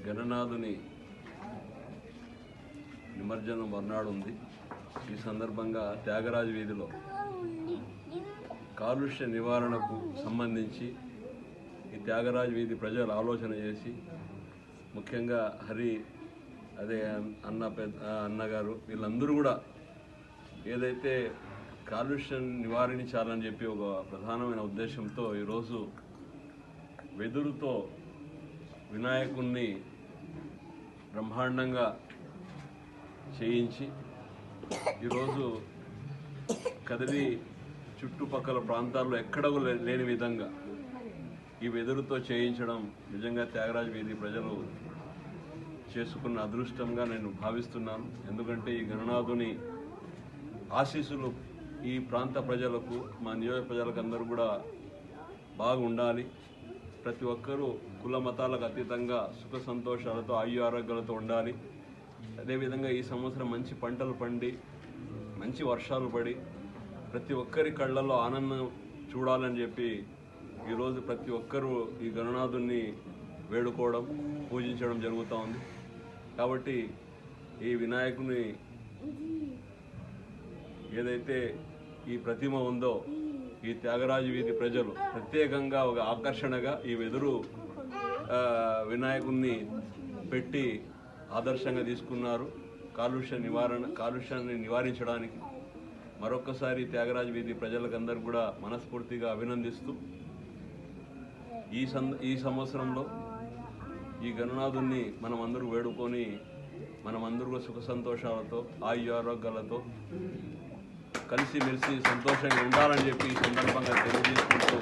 గణనాథుని నిమజ్జనం మర్నాడు ఉంది. ఈ సందర్భంగా త్యాగరాజ వీధిలో కాలుష్య నివారణకు సంబంధించి ఈ త్యాగరాజ వీధి ప్రజలు ఆలోచన చేసి, ముఖ్యంగా హరి అదే అన్నగారు వీళ్ళందరూ కూడా ఏదైతే కాలుష్యం నివారించాలని చెప్పి ఒక ప్రధానమైన ఉద్దేశంతో ఈరోజు వెదురుతో వినాయకుణ్ణి బ్రహ్మాండంగా చేయించి ఈరోజు కదిలి చుట్టుపక్కల ప్రాంతాల్లో ఎక్కడ లేని విధంగా ఈ వెదురుతో చేయించడం నిజంగా త్యాగరాజ వీధి ప్రజలు చేసుకున్న అదృష్టంగా నేను భావిస్తున్నాను. ఎందుకంటే ఈ గణనాథుని ఆశీస్సులు ఈ ప్రాంత ప్రజలకు, మా నియోజక ప్రజలకు అందరూ కూడా బాగుండాలి. ప్రతి ఒక్కరూ కుల మతాలకు అతీతంగా సుఖ సంతోషాలతో ఆరోగ్యాలతో ఉండాలి. అదేవిధంగా ఈ సంవత్సరం మంచి పంటలు పండి మంచి వర్షాలు పడి ప్రతి ఒక్కరి కళ్ళల్లో ఆనందం చూడాలని చెప్పి ఈరోజు ప్రతి ఒక్కరూ ఈ గణనాథుని వేడుకోవడం, పూజించడం జరుగుతూ ఉంది. కాబట్టి ఈ వినాయకుని ఏదైతే ఈ ప్రతిమ ఉందో ఈ త్యాగరాజ వీధి ప్రజలు ప్రత్యేకంగా ఒక ఆకర్షణగా ఈ వెదురు వినాయకుడిని పెట్టి ఆదర్శంగా తీసుకున్నారు. కాలుష్యాన్ని నివారించడానికి మరొక్కసారి త్యాగరాజ వీధి ప్రజలకందరూ కూడా మనస్ఫూర్తిగా అభినందిస్తూ ఈ సంవత్సరంలో ఈ గణనాథుని మనమందరూ వేడుకొని మనమందరూ సుఖ సంతోషాలతో ఆరోగ్యాలతో కలిసిమెలిసి సంతోషంగా ఉండాలని చెప్పి ఈ సందర్భంగా తెలియజేసుకుంటూ